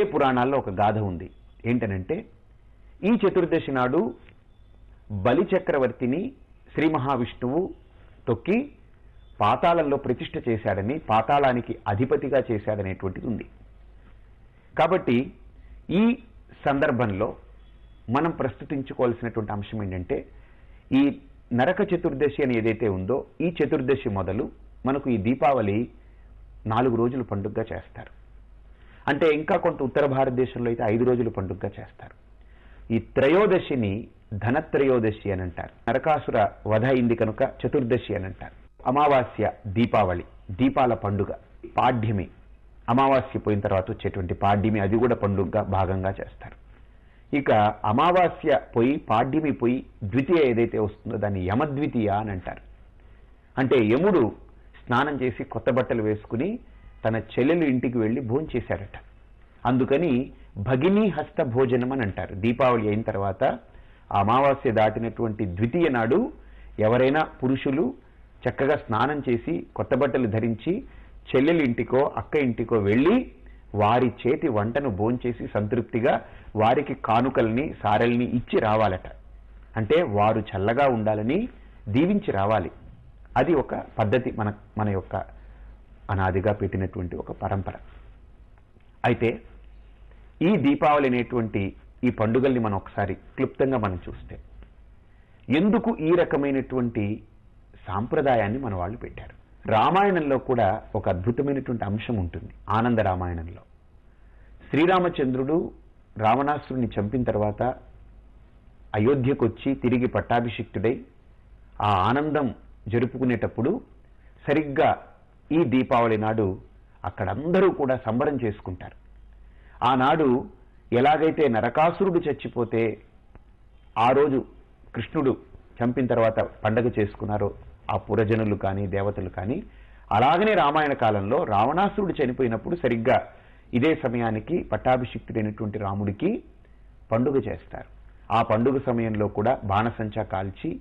ఏ పురాణాల్లో ఒక గాథ ఉంది. ఏంటనంటే ఈ చతుర్దశి నాడు బలి చక్రవర్తిని శ్రీ మహావిష్ణువు తొక్కి పాతాళంలో ప్రతిష్ఠ చేశాడని, పాతాళానికి అధిపతిగా చేశాడనేటువంటిది ఉంది. కాబట్టి ఈ సందర్భంలో మనం ప్రస్తుతించుకోవాల్సినటువంటి అంశం ఏంటంటే, ఈ నరక చతుర్దశి అని ఏదైతే ఉందో ఈ చతుర్దశి మొదలు మనకు ఈ దీపావళి 4 రోజులు పండుగగా చేస్తారు. అంటే ఇంకా కొంత ఉత్తర భారతదేశంలో అయితే 5 రోజులు పండుగగా చేస్తారు. ఈ త్రయోదశిని ధనత్రయోదశి అని అంటారు. నరకాసుర వధ అయింది కనుక చతుర్దశి అని అంటారు. అమావాస్య దీపావళి, దీపాల పండుగ. పాడ్యమి, అమావాస్య పోయిన తర్వాత వచ్చేటువంటి పాడ్యమి, అది కూడా పండుగగా భాగంగా చేస్తారు. ఇక అమావాస్య పోయి పాడ్యమి పోయి ద్వితీయ ఏదైతే వస్తుందో దాన్ని యమద్వితీయ అని అంటారు. అంటే యముడు స్నానం చేసి కొత్త బట్టలు వేసుకుని తన చెల్లెలు ఇంటికి వెళ్ళి భోంచేశాడట. అందుకని భగినీ హస్త భోజనం అని అంటారు. దీపావళి అయిన తర్వాత అమావాస్య దాటినటువంటి ద్వితీయ నాడు ఎవరైనా పురుషులు చక్కగా స్నానం చేసి కొత్త బట్టలు ధరించి చెల్లెలి ఇంటికో అక్క ఇంటికో వెళ్ళి వారి చేతి వంటను భోంచేసి సంతృప్తిగా వారికి కానుకల్ని సారెల్ని ఇచ్చి రావాలట. అంటే వారు చల్లగా ఉండాలని దీవించి రావాలి. అది ఒక పద్ధతి, మన యొక్క అనాదిగా పెట్టినటువంటి ఒక పరంపర. అయితే ఈ దీపావళి అనేటువంటి ఈ పండుగల్ని మనం ఒకసారి క్లుప్తంగా మనం చూస్తే ఎందుకు ఈ రకమైనటువంటి సాంప్రదాయాన్ని మన వాళ్ళు పెట్టారు. రామాయణంలో కూడా ఒక అద్భుతమైనటువంటి అంశం ఉంటుంది. ఆనంద రామాయణంలో శ్రీరామచంద్రుడు రావణాసురుని చంపిన తర్వాత అయోధ్యకు వచ్చి తిరిగి పట్టాభిషిక్తుడై ఆ ఆనందం జరుపుకునేటప్పుడు సరిగ్గా ఈ దీపావళి నాడు అక్కడ అందరూ కూడా సంబరం చేసుకుంటారు. ఆనాడు ఎలాగైతే నరకాసురుడు చచ్చిపోతే ఆ రోజు కృష్ణుడు చంపిన తర్వాత పండగ చేసుకున్నారో ఆ పురజనులు కానీ దేవతలు కానీ, అలాగనే రామాయణ కాలంలో రావణాసురుడు చనిపోయినప్పుడు సరిగ్గా ఇదే సమయానికి పట్టాభిషిక్తుడైనటువంటి రాముడికి పండుగ చేస్తారు. ఆ పండుగ సమయంలో కూడా బాణసంచా కాల్చి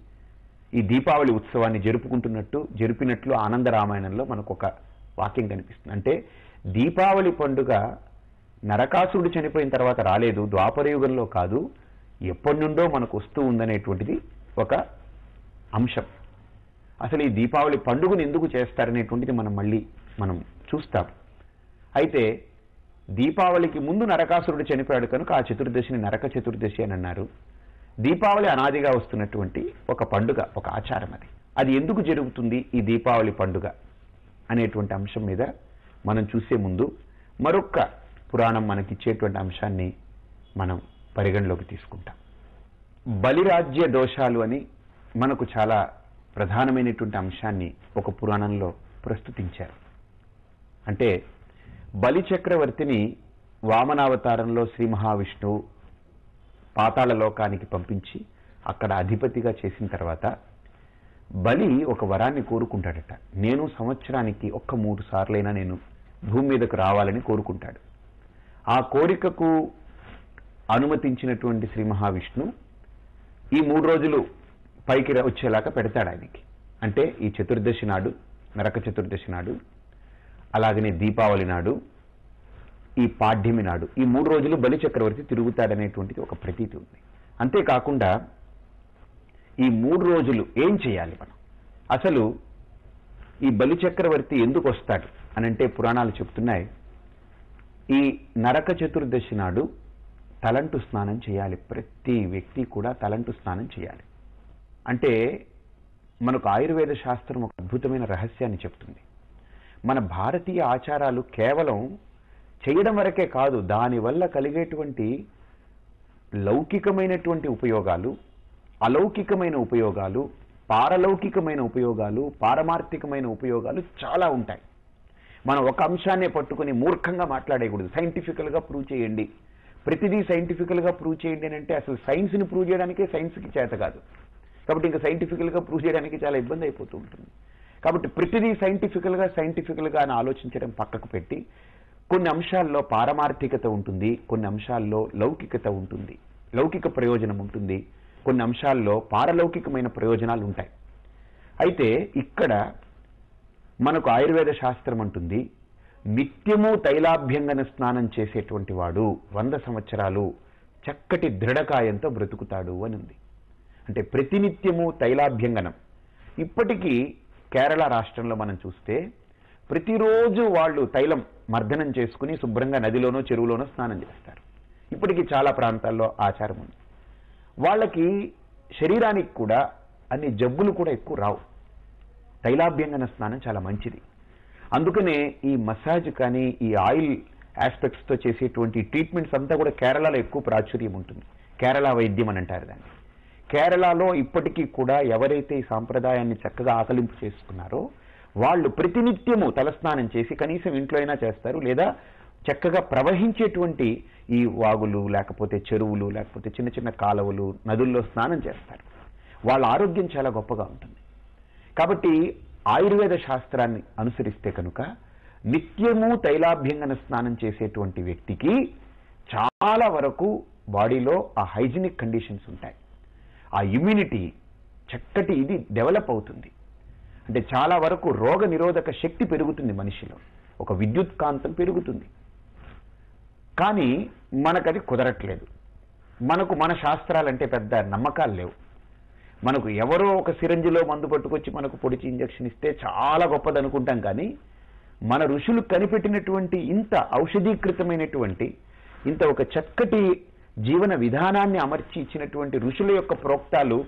ఈ దీపావళి ఉత్సవాన్ని జరిపినట్లు ఆనంద రామాయణంలో మనకు ఒక వాక్యం కనిపిస్తుంది. అంటే దీపావళి పండుగ నరకాసురుడు చనిపోయిన తర్వాత రాలేదు, ద్వాపరయుగంలో కాదు, ఎప్పటి నుండో మనకు వస్తూ ఉందనేటువంటిది ఒక అంశం. అసలు ఈ దీపావళి పండుగను ఎందుకు చేస్తారనేటువంటిది మనం చూస్తాం. అయితే దీపావళికి ముందు నరకాసురుడు చనిపోయాడు కనుక ఆ చతుర్దశిని నరక చతుర్దశి అని అన్నారు. దీపావళి అనాదిగా వస్తున్నటువంటి ఒక పండుగ, ఒక ఆచారం. అది ఎందుకు జరుగుతుంది ఈ దీపావళి పండుగ అనేటువంటి అంశం మీద మనం చూసే ముందు మరొక పురాణం మనకిచ్చేటువంటి అంశాన్ని మనం పరిగణలోకి తీసుకుంటాం. బలిరాజ్య దోషాలు అని మనకు చాలా ప్రధానమైనటువంటి అంశాన్ని ఒక పురాణంలో ప్రస్తుతించారు. అంటే బలి చక్రవర్తిని వామనావతారంలో శ్రీ మహావిష్ణువు పాతాళ లోకానికి పంపించి అక్కడ అధిపతిగా చేసిన తర్వాత బలి ఒక వరాన్ని కోరుకుంటాడట. నేను సంవత్సరానికి 3 సార్లైనా నేను భూమి మీదకు రావాలని కోరుకుంటాడు. ఆ కోరికకు అనుమతించినటువంటి శ్రీ మహావిష్ణు ఈ 3 రోజులు పైకి వచ్చేలాగా పెడతాడు ఆయనకి. అంటే ఈ చతుర్దశి నాడు, నరక చతుర్దశి నాడు, అలాగనే దీపావళి నాడు, ఈ పాడ్యమి నాడు, ఈ 3 రోజులు బలి చక్రవర్తి తిరుగుతాడనేటువంటిది ఒక ప్రతీతి ఉంది. అంతేకాకుండా ఈ 3 రోజులు ఏం చేయాలి మనం? అసలు ఈ బలి చక్రవర్తి ఎందుకు వస్తాడు అనంటే పురాణాలు చెప్తున్నాయి, ఈ నరక చతుర్దశి నాడు తలంటు స్నానం చేయాలి. ప్రతి వ్యక్తి కూడా తలంటు స్నానం చేయాలి. అంటే మనకు ఆయుర్వేద శాస్త్రం ఒక అద్భుతమైన రహస్యాన్ని చెప్తుంది. మన భారతీయ ఆచారాలు కేవలం చేయడం వరకే కాదు, దానివల్ల కలిగేటువంటి లౌకికమైనటువంటి ఉపయోగాలు, అలౌకికమైన ఉపయోగాలు, పారలౌకికమైన ఉపయోగాలు, పారమార్థికమైన ఉపయోగాలు చాలా ఉంటాయి. మనం ఒక అంశాన్నే పట్టుకుని మూర్ఖంగా మాట్లాడేయకూడదు. సైంటిఫికల్గా ప్రూవ్ చేయండి, ప్రతిదీ సైంటిఫికల్గా ప్రూవ్ చేయండి అని అంటే అసలు సైన్స్ని ప్రూవ్ చేయడానికే సైన్స్కి చేత కాదు. కాబట్టి ఇంకా సైంటిఫికల్గా ప్రూవ్ చేయడానికి చాలా ఇబ్బంది అయిపోతూ ఉంటుంది. కాబట్టి ప్రతిదీ సైంటిఫికల్గా అని ఆలోచించడం పక్కకు పెట్టి కొన్ని అంశాల్లో పారమార్థికత ఉంటుంది, కొన్ని అంశాల్లో లౌకికత ఉంటుంది, లౌకిక ప్రయోజనం ఉంటుంది, కొన్ని అంశాల్లో పారలౌకికమైన ప్రయోజనాలు ఉంటాయి. అయితే ఇక్కడ మనకు ఆయుర్వేద శాస్త్రం అంటుంది నిత్యము తైలాభ్యంగన స్నానం చేసేటువంటి వాడు 100 సంవత్సరాలు చక్కటి దృఢకాయంతో బ్రతుకుతాడు అని ఉంది. అంటే ప్రతినిత్యము తైలాభ్యంగనం. ఇప్పటికీ కేరళ రాష్ట్రంలో మనం చూస్తే ప్రతిరోజు వాళ్ళు తైలం మర్దనం చేసుకుని శుభ్రంగా నదిలోనో చెరువులోనో స్నానం చేస్తారు. ఇప్పటికీ చాలా ప్రాంతాల్లో ఆచారం ఉంది. వాళ్ళకి శరీరానికి కూడా అన్ని జబ్బులు కూడా ఎక్కువ రావు. తైలాభ్యంగన స్నానం చాలా మంచిది. అందుకనే ఈ మసాజ్ కానీ ఈ ఆయిల్ ఆస్పెక్ట్స్తో చేసేటువంటి ట్రీట్మెంట్స్ అంతా కూడా కేరళలో ఎక్కువ ప్రాచుర్యం ఉంటుంది. కేరళ వైద్యం అని అంటారు దాన్ని. కేరళలో ఇప్పటికీ కూడా ఎవరైతే ఈ సాంప్రదాయాన్ని చక్కగా ఆకలింపు చేసుకున్నారో వాళ్ళు ప్రతినిత్యము తలస్నానం చేసి కనీసం ఇంట్లో అయినా చేస్తారు, లేదా చక్కగా ప్రవహించేటువంటి ఈ వాగులు లేకపోతే చెరువులు లేకపోతే చిన్న చిన్న కాలువలు నదుల్లో స్నానం చేస్తారు. వాళ్ళ ఆరోగ్యం చాలా గొప్పగా ఉంటుంది. కాబట్టి ఆయుర్వేద శాస్త్రాన్ని అనుసరిస్తే కనుక నిత్యము తైలాభ్యంగన స్నానం చేసేటువంటి వ్యక్తికి చాలా వరకు బాడీలో ఆ హైజీనిక్ కండిషన్స్ ఉంటాయి. ఆ ఇమ్యూనిటీ చక్కటి ఇది డెవలప్ అవుతుంది. అంటే చాలా వరకు రోగ నిరోధక శక్తి పెరుగుతుంది మనిషిలో, ఒక విద్యుత్ కాంతం పెరుగుతుంది. కానీ మనకది కుదరట్లేదు. మనకు మన శాస్త్రాలంటే పెద్ద నమ్మకాలు లేవు. మనకు ఎవరో ఒక సిరంజిలో మందు పట్టుకొచ్చి మనకు పొడిచి ఇంజక్షన్ ఇస్తే చాలా గొప్పది అనుకుంటాం. కానీ మన ఋషులు కనిపెట్టినటువంటి ఇంత ఔషధీకృతమైనటువంటి ఇంత ఒక చక్కటి జీవన విధానాన్ని అమర్చి ఇచ్చినటువంటి ఋషుల యొక్క ప్రోక్తాలు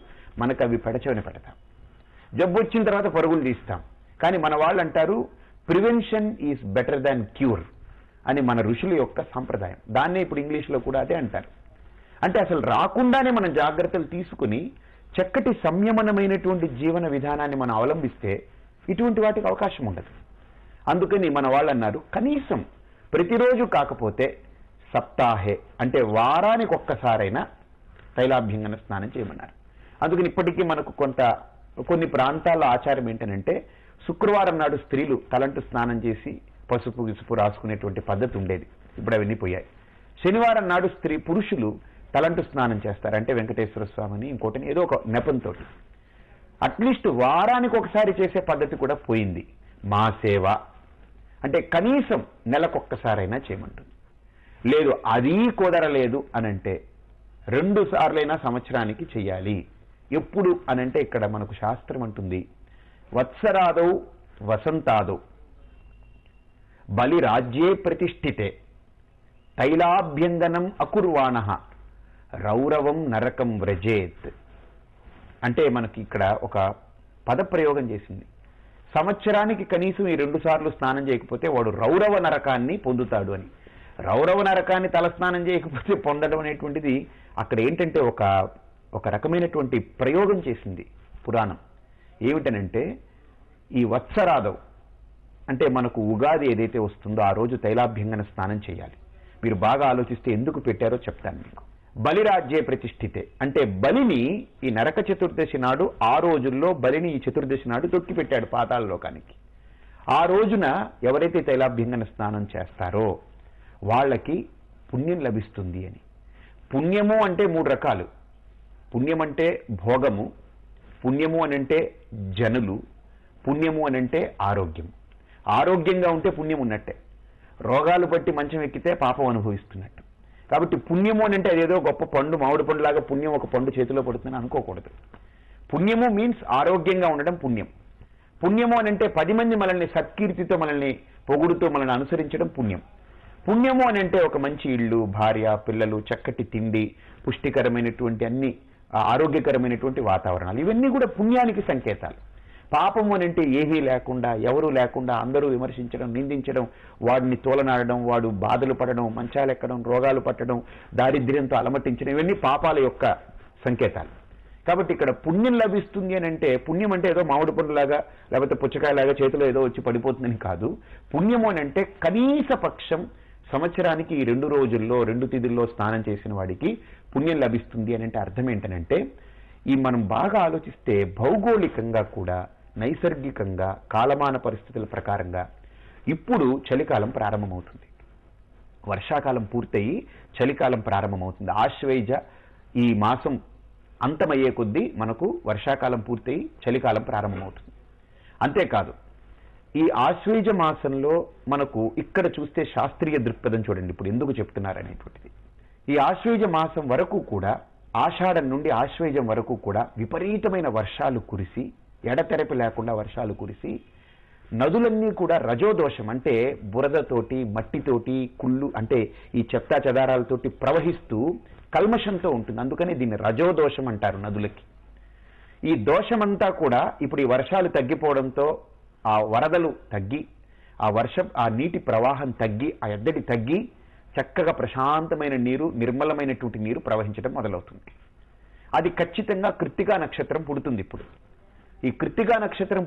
మనకు అవి పెడచవని పెడతాం. జబ్బు వచ్చిన తర్వాత పరుగులు తీస్తాం. కానీ మన వాళ్ళు అంటారు prevention is better than cure అని మన ఋషుల యొక్క సాంప్రదాయం. దాన్నే ఇప్పుడు ఇంగ్లీష్లో కూడా అదే అంటారు. అంటే అసలు రాకుండానే మనం జాగ్రత్తలు తీసుకుని చక్కటి సంయమనమైనటువంటి జీవన విధానాన్ని మనం అవలంబిస్తే ఇటువంటి వాటికి అవకాశం ఉండదు. అందుకని మన వాళ్ళు అన్నారు కనీసం ప్రతిరోజు కాకపోతే సప్తాహే అంటే వారానికి ఒక్కసారైనా తైలాభ్యంగన స్నానం చేయమన్నారు. అందుకని ఇప్పటికీ మనకు కొన్ని ప్రాంతాల్లో ఆచారం ఏంటంటే శుక్రవారం నాడు స్త్రీలు తలంటు స్నానం చేసి పసుపు గిసుపు రాసుకునేటువంటి పద్ధతి ఉండేది. ఇప్పుడు అవన్నీ పోయాయి. శనివారం నాడు పురుషులు తలంటు స్నానం చేస్తారు. అంటే వెంకటేశ్వర స్వామిని ఇంకోటిని ఏదో ఒక నెపంతో అట్లీస్ట్ వారానికి ఒకసారి చేసే పద్ధతి కూడా పోయింది. మా సేవ అంటే కనీసం నెలకొక్కసారైనా చేయమంటుంది. లేదు అది కుదరలేదు అనంటే 2 సార్లైనా సంవత్సరానికి చెయ్యాలి. ఎప్పుడు అనంటే ఇక్కడ మనకు శాస్త్రం అంటుంది వత్సరాదౌ వసంతాదౌ బలిరాజ్యే ప్రతిష్ఠితే తైలాభ్యంగనం అకుర్వాణః రౌరవం నరకం వ్రజేత్. అంటే మనకి ఇక్కడ ఒక పదప్రయోగం చేసింది. సంవత్సరానికి కనీసం ఈ 2 సార్లు స్నానం చేయకపోతే వాడు రౌరవ నరకాన్ని పొందుతాడు అని. రౌరవ నరకాన్ని తలస్నానం చేయకపోతే పొందడం అనేటువంటిది అక్కడ ఏంటంటే ఒక రకమైనటువంటి ప్రయోగం చేసింది పురాణం. ఏమిటనంటే ఈ వత్సరాదవ్ అంటే మనకు ఉగాది ఏదైతే వస్తుందో ఆ రోజు తైలాభ్యంగన స్నానం చేయాలి. మీరు బాగా ఆలోచిస్తే ఎందుకు పెట్టారో చెప్తాను మీకు. బలిరాజ్యే ప్రతిష్ఠితే అంటే బలిని ఈ నరక చతుర్దశి నాడు ఆ రోజుల్లో బలిని ఈ చతుర్దశి నాడు తొక్కిపెట్టాడు పాతాళ లోకానికి. ఆ రోజున ఎవరైతే తైలాభ్యంగన స్నానం చేస్తారో వాళ్ళకి పుణ్యం లభిస్తుంది అని. పుణ్యము అంటే 3 రకాలు. పుణ్యం అంటే భోగము, పుణ్యము అనంటే జనులు, పుణ్యము అనంటే ఆరోగ్యం. ఆరోగ్యంగా ఉంటే పుణ్యం ఉన్నట్టే, రోగాలు బట్టి మంచం ఎక్కితే పాపం అనుభవిస్తున్నట్టు. కాబట్టి పుణ్యము అనంటే అదేదో గొప్ప పండు మామిడి పండులాగా పుణ్యం ఒక పండు చేతిలో పడుతుందని అనుకోకూడదు. పుణ్యము మీన్స్ ఆరోగ్యంగా ఉండడం పుణ్యం. పుణ్యము అనంటే 10 మంది మనల్ని సత్కీర్తితో మనల్ని పొగుడుతూ మనల్ని అనుసరించడం పుణ్యం. పుణ్యము అనంటే ఒక మంచి ఇళ్ళు, భార్య, పిల్లలు, చక్కటి తిండి, పుష్టికరమైనటువంటి అన్ని ఆరోగ్యకరమైనటువంటి వాతావరణాలు, ఇవన్నీ కూడా పుణ్యానికి సంకేతాలు. పాపము అనంటే ఏమీ లేకుండా, ఎవరూ లేకుండా అందరూ విమర్శించడం, నిందించడం, వాడిని తోలనాడడం, వాడు బాధలు పడడం, మంచాలెక్కడం, రోగాలు పట్టడం, దారిద్ర్యంతో అలమటించడం, ఇవన్నీ పాపాల యొక్క సంకేతాలు. కాబట్టి ఇక్కడ పుణ్యం లభిస్తుంది అని అంటే పుణ్యం అంటే ఏదో మామిడి పండులాగా లేకపోతే పుచ్చకాయలాగా చేతిలో ఏదో వచ్చి పడిపోతుందని కాదు. పుణ్యము అని అంటే కనీస పక్షం సంవత్సరానికి ఈ 2 రోజుల్లో 2 తిథుల్లో స్నానం చేసిన వాడికి పుణ్యం లభిస్తుంది అని అంటే అర్థం ఏంటనంటే ఈ మనం బాగా ఆలోచిస్తే భౌగోళికంగా కూడా నైసర్గికంగా కాలమాన పరిస్థితుల ప్రకారంగా ఇప్పుడు చలికాలం ప్రారంభమవుతుంది. వర్షాకాలం పూర్తయి చలికాలం ప్రారంభమవుతుంది. ఆశ్వయుజ ఈ మాసం అంతమయ్యే కొద్దీ మనకు వర్షాకాలం పూర్తయి చలికాలం ప్రారంభమవుతుంది. అంతేకాదు ఈ ఆశ్వేజ మాసంలో మనకు ఇక్కడ చూస్తే శాస్త్రీయ దృక్పథం చూడండి ఇప్పుడు ఎందుకు చెప్తున్నారనేటువంటిది. ఈ ఆశ్వేజ మాసం వరకు కూడా, ఆషాఢం నుండి ఆశ్వేజం వరకు కూడా విపరీతమైన వర్షాలు కురిసి, ఎడతెరపి లేకుండా వర్షాలు కురిసి, నదులన్నీ కూడా రజోదోషం అంటే బురదతోటి, మట్టితోటి, కుళ్ళు అంటే ఈ చెత్తా చెదారాలతోటి ప్రవహిస్తూ కల్మషంతో ఉంటుంది. అందుకని దీన్ని రజోదోషం అంటారు నదులకి. ఈ దోషమంతా కూడా ఇప్పుడు ఈ వర్షాలు తగ్గిపోవడంతో, ఆ వరదలు తగ్గి, ఆ నీటి ప్రవాహం తగ్గి, ఆ ఎద్దడి తగ్గి చక్కగా ప్రశాంతమైన నీరు, నిర్మలమైనటువంటి నీరు ప్రవహించడం మొదలవుతుంది. అది ఖచ్చితంగా కృత్తికా నక్షత్రం పుడుతుంది. ఇప్పుడు ఈ కృత్తికా నక్షత్రం